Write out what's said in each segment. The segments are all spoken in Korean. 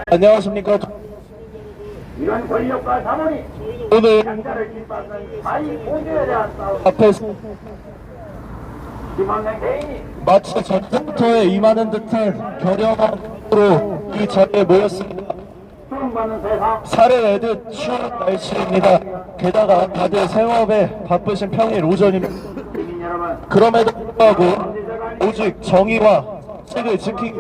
안녕하십니까. 이런 권력과 자본이 오늘 강자를 짓밟는 사이 공개에 대한 싸움. 앞에서 김한명 개인이 마치 전쟁터에 임하는 듯한 결연함으로 이 자리에 모였습니다. 수용받는 세상 살해내듯 추운 날씨입니다. 게다가 다들 생업에 바쁘신 평일 오전입니다. 국민 여러분, 그럼에도 불구하고 오직 정의와 책을 지키기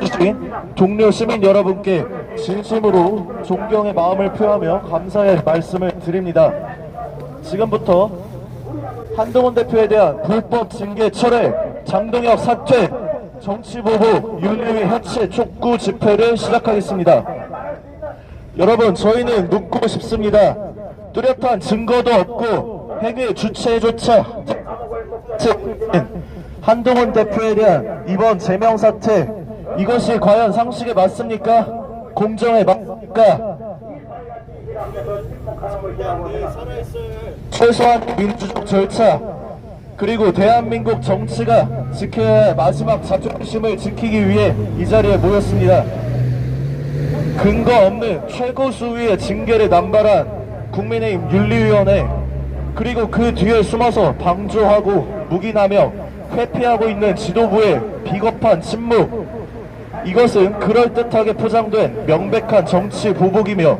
주신 동료 시민 여러분께 진심으로 존경의 마음을 표하며 감사의 말씀을 드립니다. 지금부터 한동훈 대표에 대한 불법 징계 철회, 장동혁 사퇴, 정치보복, 윤리위 해체 촉구 집회를 시작하겠습니다. 여러분, 저희는 묻고 싶습니다. 뚜렷한 증거도 없고 행위 주체조차 한동훈 대표에 대한 이번 제명 사퇴, 이것이 과연 상식에 맞습니까? 공정에 맞습니까? 최소한 민주적 절차, 그리고 대한민국 정치가 지켜야 할 마지막 자존심을 지키기 위해 이 자리에 모였습니다. 근거 없는 최고 수위의 징계를 남발한 국민의힘 윤리위원회, 그리고 그 뒤에 숨어서 방조하고 묵인하며 회피하고 있는 지도부의 비겁한 침묵, 이것은 그럴듯하게 포장된 명백한 정치 보복이며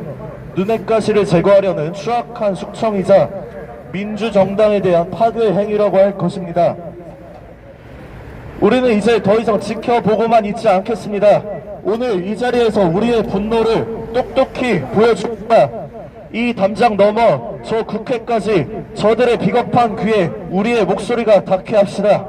눈엣 가시를 제거하려는 추악한 숙청이자 민주정당에 대한 파괴 행위라고 할 것입니다. 우리는 이제 더 이상 지켜보고만 있지 않겠습니다. 오늘 이 자리에서 우리의 분노를 똑똑히 보여줍니다. 이 담장 넘어 저 국회까지 저들의 비겁한 귀에 우리의 목소리가 닿게 합시다.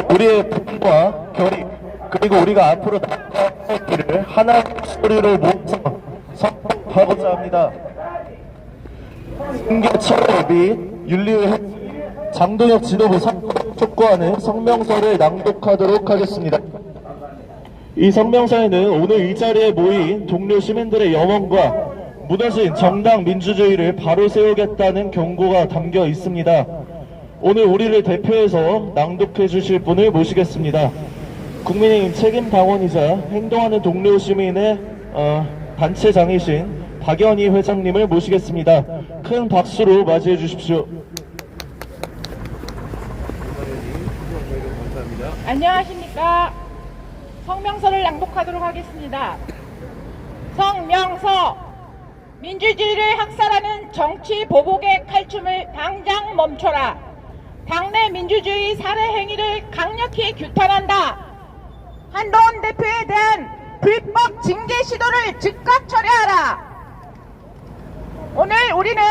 우리의 분과 결의, 그리고 우리가 앞으로 나아갈 길을 하나의 목소리로 모아서 선포하고자 합니다. 징계 철회 및 윤리위 장동혁 지도부 촉구하는 성명서를 낭독하도록 하겠습니다. 이 성명서에는 오늘 이 자리에 모인 동료 시민들의 염원과 무너진 정당 민주주의를 바로 세우겠다는 경고가 담겨 있습니다. 오늘 우리를 대표해서 낭독해 주실 분을 모시겠습니다. 국민의힘 책임 당원이자 행동하는 동료 시민의 단체장이신 박연희 회장님을 모시겠습니다. 큰 박수로 맞이해 주십시오. 안녕하십니까. 성명서를 낭독하도록 하겠습니다. 성명서. 민주주의를 학살하는 정치 보복의 칼춤을 당장 멈춰라. 당내 민주주의 살해 행위를 강력히 규탄한다. 한동훈 대표에 대한 불법 징계 시도를 즉각 철회하라. 오늘 우리는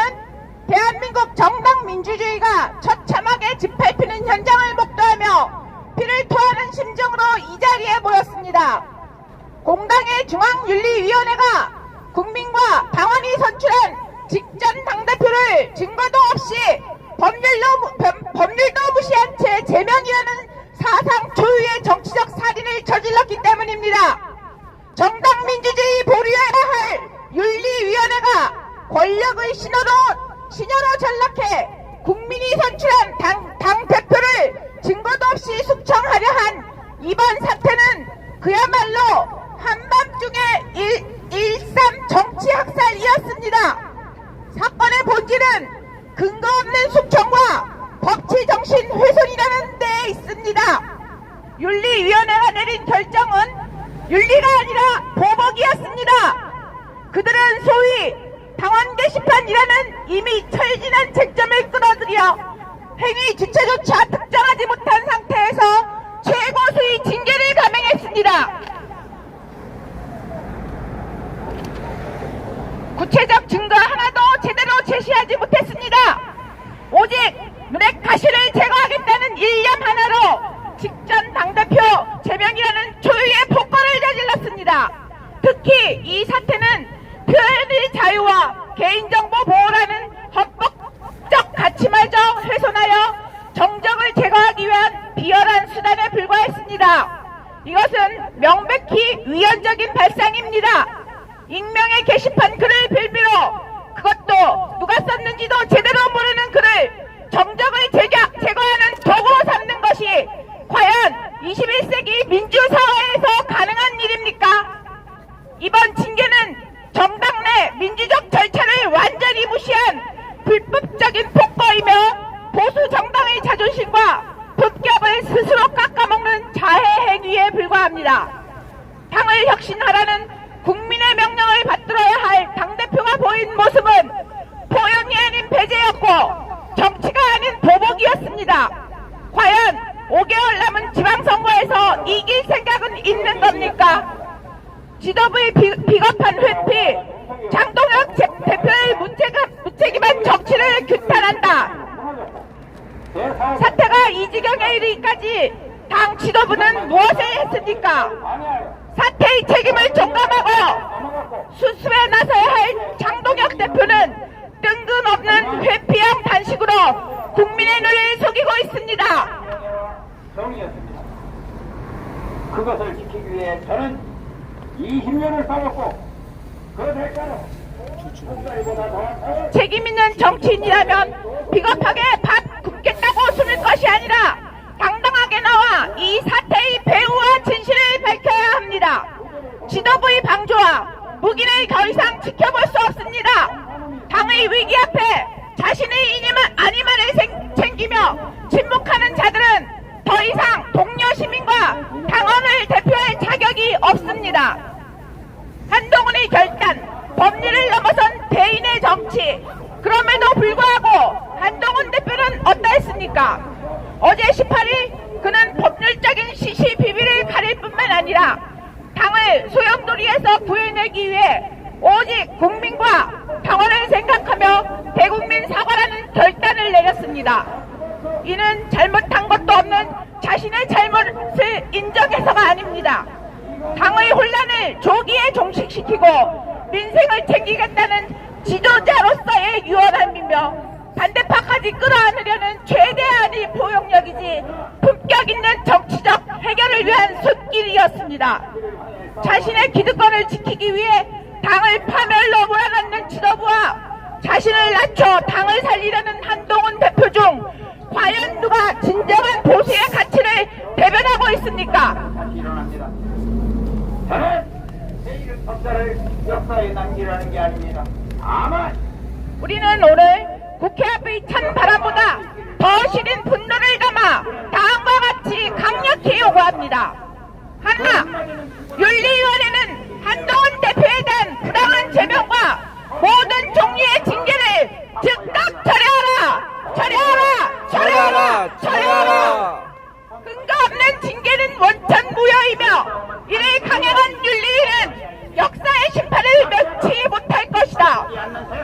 대한민국 정당 민주주의가 처참하게 짓밟히는 현장을 목도하며 피를 토하는 심정으로 이 자리에 모였습니다. 공당의 중앙윤리위원회가 국민과 당원이 선출한 직전 당대표를 증거도 없이 법률도 무시한 채 제명이라는 사상 초유의 정치적 살인을 저질렀기 때문입니다. 정당 민주주의 보류해야 할 윤리위원회가 권력의 신여로 전락해 국민이 선출한 당대표를 증거도 없이 숙청하려 한 이번 사태는 그야말로 한밤중에 일삼 정치 학살이었습니다. 사건의 본질은 근거 없는 숙청과 법치 정신 훼손이라는 데 있습니다. 윤리위원회가 내린 결정은 윤리가 아니라 보복이었습니다. 그들은 소위 당원 게시판이라는 이미 철진한 쟁점을 끌어들여 행위 주체조차 특정하지 못한 상태에서 최고 수위 징계를 감행했습니다. 구체적 증거 하나도 제대로 제시하지 못했습니다. 오직 눈의 가시를 제거하겠다는 일념 하나로 직전 당대표 제명이라는 초유의 폭거를 저질렀습니다. 특히 이 사태는 표현의 자유와 개인정보 보호라는 헌법적 가치마저 훼손하여 정적을 제거하기 위한 비열한 수단에 불과했습니다. 이것은 명백히 위헌적인 발상입니다. 익명의 게시판 글을 빌미로, 그것도 누가 썼는지도 제대로 모르는 글을 정적을 제거하는 도구로 삼는 것이 과연 21세기 민주사회에서 가능한 일입니까? 이번 징계는 정당 내 민주적 절차를 완전히 무시한 불법적인 폭거이며 보수 정당의 자존심과 품격을 스스로 깎아먹는 자해 행위에 불과합니다. 당을 혁신하라는 국민의 명령을 받들어야 할 당대표가 보인 모습은 포용이 아닌 배제였고 정치가 아닌 보복이었습니다. 과연 5개월 남은 지방선거에서 이길 생각은 있는 겁니까? 지도부의 비겁한 회피, 장동혁 대표의 무책임한 정치를 규탄한다. 사태가 이 지경에 이르기까지 당 지도부는 무엇을 했습니까? 사태의 책임을 종감하고 수습에 나서야 할 장동혁 대표는 뜬금없는 회피형 단식으로 국민의 눈을 속이고 있습니다. 정의였습니다. 그것을 지키기 위해 저는 20년을 싸웠고 그 대가로 목소리보다 더 책임 있는 정치인이라면 비겁하게 밥 굶겠다고 숨을 것이 아니라 당당하게 나와 이 사태의 배후와 진실을 밝혀야 합니다. 지도부의 방조와 무기를 더 이상 지켜볼 수 없습니다. 당의 위기 앞에 자신의 아니만을 챙기며 침묵하는 자들은 더 이상 동료 시민과 당원을 대표할 자격이 없습니다. 한동훈의 결단, 법률을 넘어선 대인의 정치. 그럼에도 불구하고 한동훈 대표는 어떠했습니까? 어제 18일 그는 법률적인 시시비비를 가릴 뿐만 아니라 당을 소용돌이에서 구해내기 위해 오직 국민과 당원을 생각하며 대국민 사과라는 결단을 내렸습니다. 이는 잘못한 것도 없는 자신의 잘못을 인정해서가 아닙니다. 당의 혼란을 조기에 종식시키고 민생을 챙기겠다는 지도자로서의 유언함이며 반대파까지 끌어안으려는 최대한의 포용력이지 품격 있는 정치적 해결을 위한 숫길이었습니다. 자신의 기득권을 지키기 위해 당을 파멸로 몰아넣는 지도부와 자신을 낮춰 당을 살리려는 한동훈 대표 중 과연 누가 진정한 보수의 가치를 대변하고 있습니까? 다시 일어납니다. 저는 제 이름 석자를 역사에 남기라는 게 아닙니다. 다만 우리는 오늘 국회 앞의 찬 바람보다 더 시린 분노를 담아 다음과 같이 강력히 요구합니다. 하나, 윤리위원회는 한동훈 대표에 대한 부당한 제명과 모든 종류의 징계를 즉각 철회하라! 철회하라! 철회하라! 철회하라! 근거 없는 징계는 원천무효이며 이를 강행한 윤리위는 역사의 심판을 면치 못할 것이다.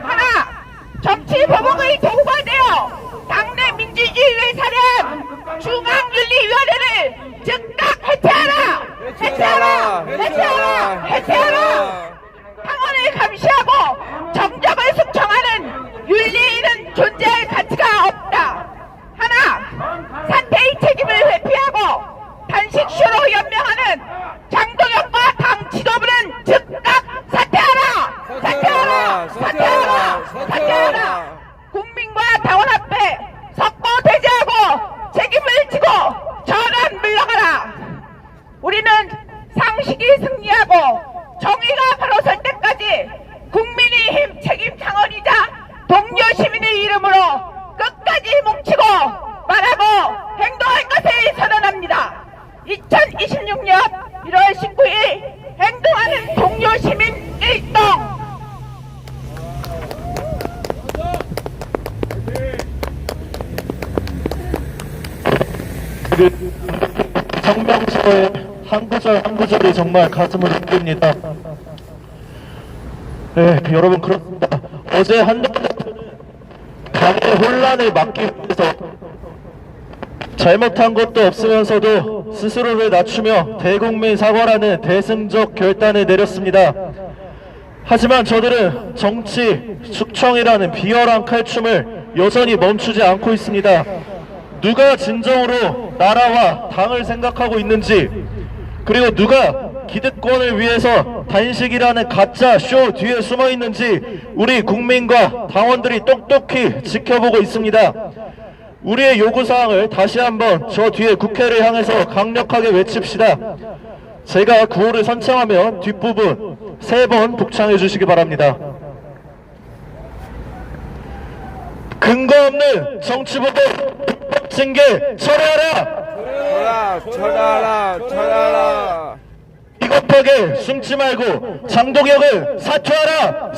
하나, 정치 보복의 도구가 되어 당내 민주주의를 살해한 중앙윤리위원회를 즉각 해체하라! 해체하라! 해체하라! 해체하라! 당원을 감시하고 정적을 숙청하는 윤리위는 존재할 가치가 없다. 하나, 사태의 책임을 회피하고 단식쇼로 연명하는 장동혁과 당 지도부는 즉각 사퇴하라! 사퇴하라! 사퇴하라! 사퇴하라! 국민과 당원 앞에 석고대죄하고 책임을 지고 전원 물러가라! 우리는 상식이 승리하고 정의가 바로 설 때까지 국민의힘 책임 당원이자 동료 시민의 이름으로 끝까지 뭉치고 말하고 행동할 것을 선언합니다. 2026년 1월 19일 행동하는 동료 시민 일동. 성명서의 한 구절 한 구절이 정말 가슴을 울립니다. 네, 여러분 그렇습니다. 어제 한동훈 대표는 당의 혼란을 막기 위해서 잘못한 것도 없으면서도 스스로를 낮추며 대국민 사과라는 대승적 결단을 내렸습니다. 하지만 저들은 정치 숙청이라는 비열한 칼춤을 여전히 멈추지 않고 있습니다. 누가 진정으로 나라와 당을 생각하고 있는지, 그리고 누가 기득권을 위해서 단식이라는 가짜 쇼 뒤에 숨어 있는지 우리 국민과 당원들이 똑똑히 지켜보고 있습니다. 우리의 요구사항을 다시 한번 저 뒤에 국회를 향해서 강력하게 외칩시다. 제가 구호를 선창하면 뒷부분 3번 복창해 주시기 바랍니다. 근거 없는 정치보복 징계 철회하라! 철회하라! 비겁하게 숨지 말고 장동혁을 사퇴하라!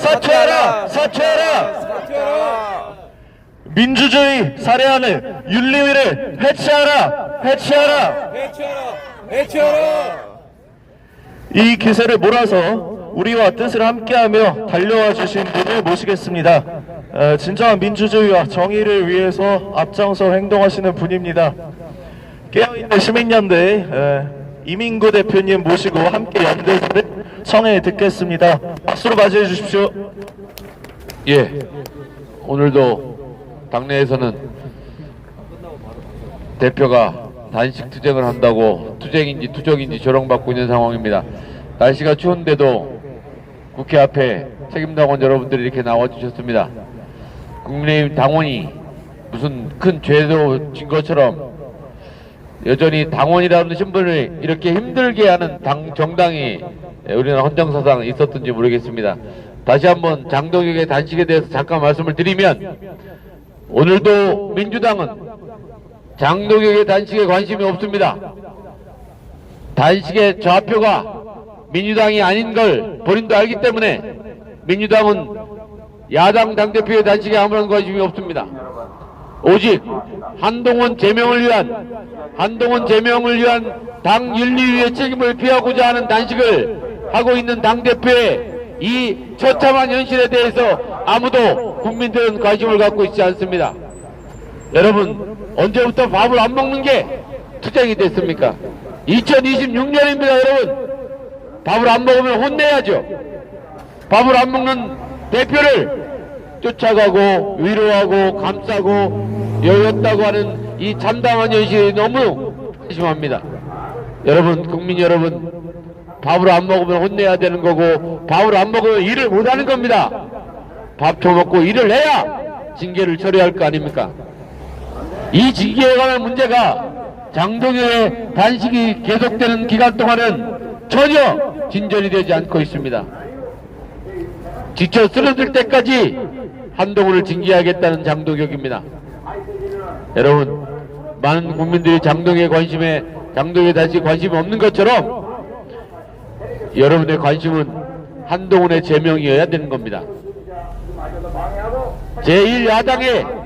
사퇴하라! 민주주의 살해하는 윤리위를 해체하라! 이 기세를 몰아서 우리와 뜻을 함께하며 달려와 주신 분을 모시겠습니다. 진정한 민주주의와 정의를 위해서 앞장서 행동하시는 분입니다. 깨어있는 시민연대 이민구 대표님 모시고 함께 연대를 청해 듣겠습니다. 박수로 맞이해 주십시오. 예, 오늘도 당내에서는 대표가 단식 투쟁을 한다고 투쟁인지 투정인지 조롱받고 있는 상황입니다. 날씨가 추운데도 국회 앞에 책임당원 여러분들이 이렇게 나와주셨습니다. 국민의힘 당원이 무슨 큰 죄로 진 것처럼 여전히 당원이라는 신분을 이렇게 힘들게 하는 정당이 우리나라 헌정사상 있었던지 모르겠습니다. 다시 한번 장동혁의 단식에 대해서 잠깐 말씀을 드리면, 오늘도 민주당은 장동혁의 단식에 관심이 없습니다. 단식의 좌표가 민주당이 아닌 걸 본인도 알기 때문에 민주당은 야당 당대표의 단식에 아무런 관심이 없습니다. 오직 한동훈 제명을 위한 당 윤리위의 책임을 피하고자 하는 단식을 하고 있는 당대표의 이 처참한 현실에 대해서 아무도 국민들은 관심을 갖고 있지 않습니다. 여러분, 언제부터 밥을 안 먹는 게 투쟁이 됐습니까? 2026년입니다. 여러분, 밥을 안 먹으면 혼내야죠. 밥을 안 먹는 대표를 쫓아가고 위로하고 감싸고 여였다고 하는 이 참담한 현실이 너무 심합니다. 여러분, 국민 여러분, 밥을 안 먹으면 혼내야 되는 거고, 밥을 안 먹으면 일을 못하는 겁니다. 밥 처먹고 일을 해야 징계를 처리할 거 아닙니까? 이 징계에 관한 문제가 장동혁의 단식이 계속되는 기간 동안은 전혀 진전이 되지 않고 있습니다. 지쳐 쓰러질 때까지 한동훈을 징계하겠다는 장동혁입니다. 여러분, 많은 국민들이 장동혁의 단식에 관심이 없는 것처럼 여러분의 관심은 한동훈의 제명이어야 되는 겁니다. 제1야당의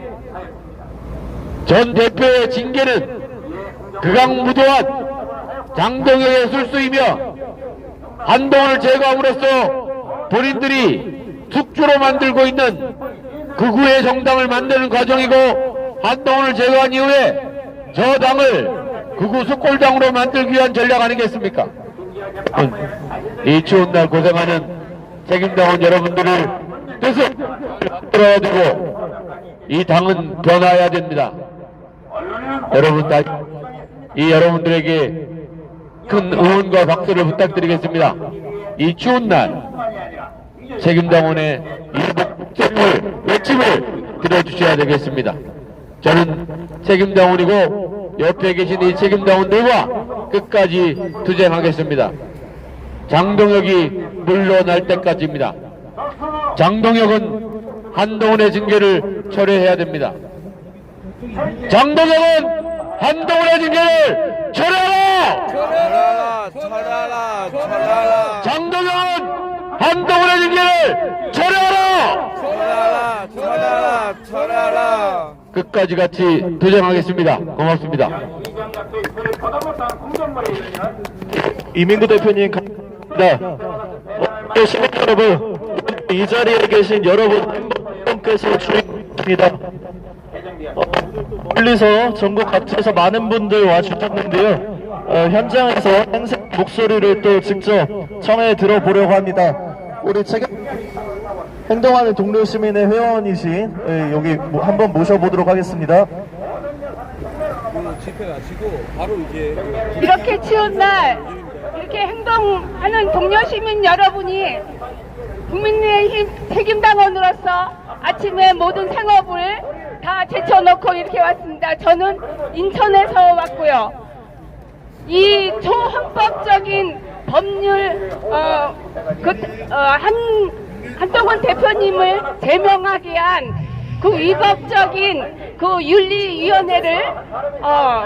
전 대표의 징계는 극악무도한 장동혁의 술수이며, 한동훈을 제거함으로써 본인들이 숙주로 만들고 있는 극우의 정당을 만드는 과정이고, 한동훈을 제거한 이후에 저 당을 극우 숙골당으로 만들기 위한 전략 아니겠습니까? 이 추운 날 고생하는 책임당원 여러분들을 뜻을 들어야 되고, 이 당은 변화해야 됩니다. 여러분들에게 큰 응원과 박수를 부탁드리겠습니다. 이 추운 날 책임당원의 외침을 들어주셔야 되겠습니다. 저는 책임당원이고 옆에 계신 이 책임당원들과 끝까지 투쟁하겠습니다. 장동혁이 물러날 때까지입니다. 장동혁은 한동훈의 징계를 철회해야 됩니다. 장동혁은 한동훈의 징계를 철회하라! 장동혁은 한동훈의 징계를 철회하라! 끝까지 같이 투쟁하겠습니다. 고맙습니다. 이민구 대표님 감사합니다. 시민 여러분, 이 자리에 계신 여러분께서 주인공입니다. 멀리서 전국 각지에서 많은 분들 와주셨는데요. 현장에서 행색 목소리를 또 직접 청해 들어보려고 합니다. 우리 행동하는 동료 시민의 회원이신 여기 한번 모셔보도록 하겠습니다. 이렇게 추운 날 이렇게 행동하는 동료 시민 여러분이 국민의힘 책임당원으로서 아침에 모든 생업을 다 제쳐놓고 이렇게 왔습니다. 저는 인천에서 왔고요. 이 초헌법적인 법률 한동훈 대표님을 제명하게 한 그 위법적인 그 윤리위원회를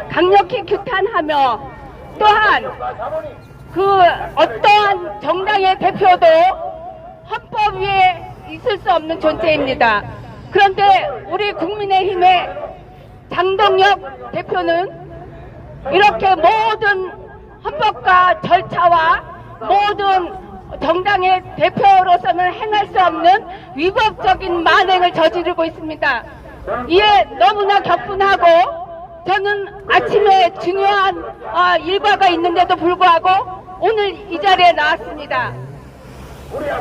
강력히 규탄하며, 또한 그 어떠한 정당의 대표도 헌법 위에 있을 수 없는 존재입니다. 그런데 우리 국민의힘의 장동혁 대표는 이렇게 모든 헌법과 절차와 모든 정당의 대표로서는 행할 수 없는 위법적인 만행을 저지르고 있습니다. 이에 너무나 격분하고, 저는 아침에 중요한 일과가 있는데도 불구하고 오늘 이 자리에 나왔습니다.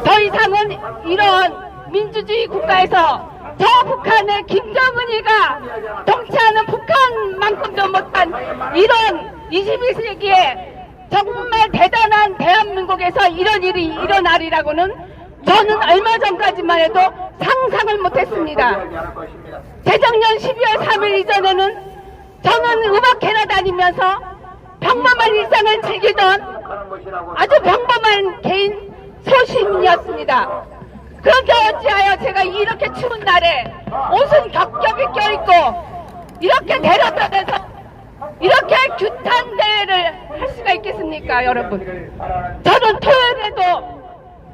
더 이상은 이런 민주주의 국가에서 저 북한의 김정은이가 통치하는 북한만큼도 못한 이런 21세기에 정말 대단한 대한민국에서 이런 일이 일어나리라고는 저는 얼마 전까지만 해도 상상을 못했습니다. 재작년 12월 3일 이전에는 저는 음악회나 다니면서 평범한 일상을 즐기던 아주 평범한 개인 소시민이었습니다. 그런데 어찌하여 제가 이렇게 추운 날에 옷은 겹겹이 껴입고 이렇게 데려다대서 이렇게 규탄 대회를 할 수가 있겠습니까, 여러분? 저는 토요일에도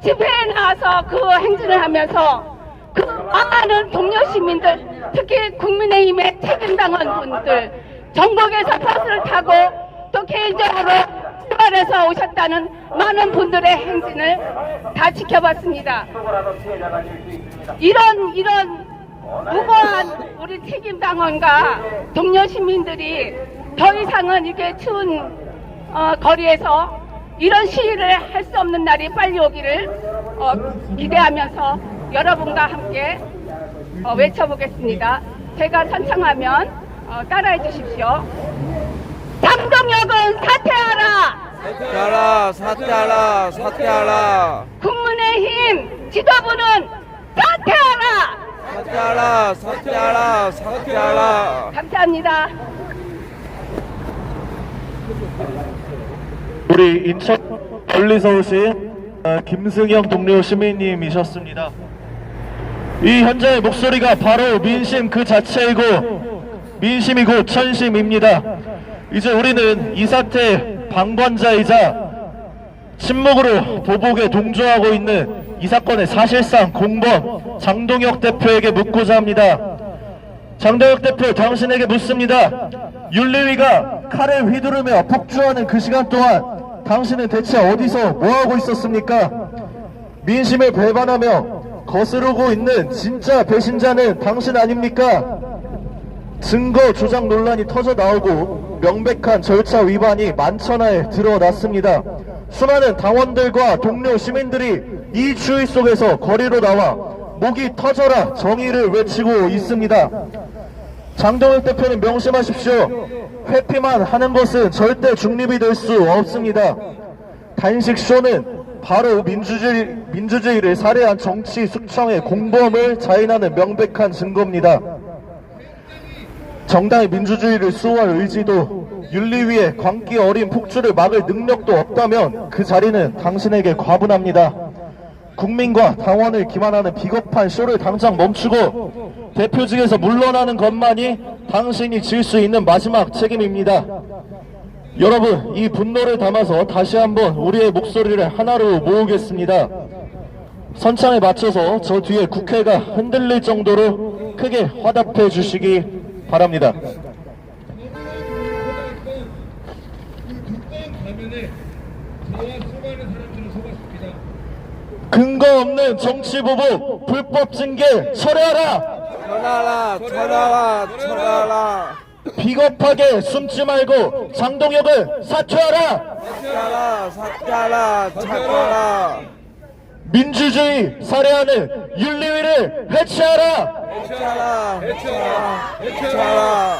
집회에 나와서 그 행진을 하면서 그 많은 동료 시민들, 특히 국민의힘의 책임당원 분들, 전국에서 버스를 타고 또 개인적으로 출발해서 오셨다는 많은 분들의 행진을 다 지켜봤습니다. 이런 무고한 우리 책임당원과 동료 시민들이 더 이상은 이렇게 추운 거리에서 이런 시위를 할 수 없는 날이 빨리 오기를 기대하면서 여러분과 함께 외쳐보겠습니다. 제가 선창하면 따라해 주십시오. 장동혁은 사퇴하라! 사퇴하라! 사퇴하라! 사퇴하라! 국민의힘 지도부는 사퇴하라! 사퇴하라! 사퇴하라! 사퇴하라! 감사합니다. 우리 인천 권리서울시 김승영 동료 시민님이셨습니다. 이 현장의 목소리가 바로 민심 그 자체이고 민심이고 천심입니다. 이제 우리는 이 사태의 방관자이자 침묵으로 보복에 동조하고 있는 이 사건의 사실상 공범 장동혁 대표에게 묻고자 합니다. 장동혁 대표, 당신에게 묻습니다. 윤리위가 칼을 휘두르며 폭주하는 그 시간 동안 당신은 대체 어디서 뭐하고 있었습니까? 민심을 배반하며 거스르고 있는 진짜 배신자는 당신 아닙니까? 증거 조작 논란이 터져 나오고 명백한 절차 위반이 만천하에 드러났습니다. 수많은 당원들과 동료 시민들이 이 추위 속에서 거리로 나와 목이 터져라 정의를 외치고 있습니다. 장동혁 대표는 명심하십시오. 회피만 하는 것은 절대 중립이 될 수 없습니다. 단식쇼는 바로 민주주의를 살해한 정치 숙청의 공범을 자인하는 명백한 증거입니다. 정당의 민주주의를 수호할 의지도 윤리위의 광기 어린 폭주를 막을 능력도 없다면 그 자리는 당신에게 과분합니다. 국민과 당원을 기만하는 비겁한 쇼를 당장 멈추고 대표직에서 물러나는 것만이 당신이 질 수 있는 마지막 책임입니다. 여러분, 이 분노를 담아서 다시 한번 우리의 목소리를 하나로 모으겠습니다. 선창에 맞춰서 저 뒤에 국회가 흔들릴 정도로 크게 화답해 주시기 바랍니다. 근거 없는 정치 보복, 불법 징계 철회하라! 철하라! 철하라! 철하라! 비겁하게 숨지 말고 장동혁을 사퇴하라! 사퇴하라! 사퇴하라! 사퇴하라! 민주주의 살해하는 윤리위를 해체하라! 해체하라! 해체하라! 해체하라!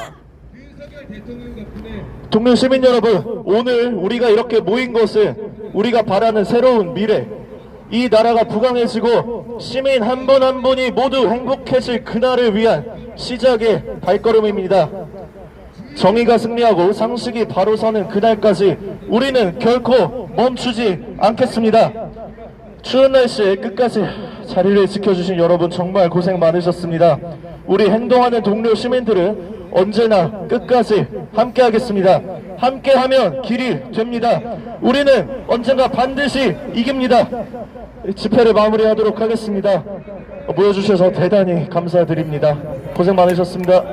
동료 시민 여러분, 오늘 우리가 이렇게 모인 것은 우리가 바라는 새로운 미래, 이 나라가 부강해지고 시민 한 분 한 분이 모두 행복해질 그날을 위한 시작의 발걸음입니다. 정의가 승리하고 상식이 바로 서는 그날까지 우리는 결코 멈추지 않겠습니다. 추운 날씨에 끝까지 자리를 지켜주신 여러분 정말 고생 많으셨습니다. 우리 행동하는 동료 시민들은 언제나 끝까지 함께 하겠습니다. 함께하면 길이 됩니다. 우리는 언젠가 반드시 이깁니다. 집회를 마무리하도록 하겠습니다. 모여주셔서 대단히 감사드립니다. 고생 많으셨습니다.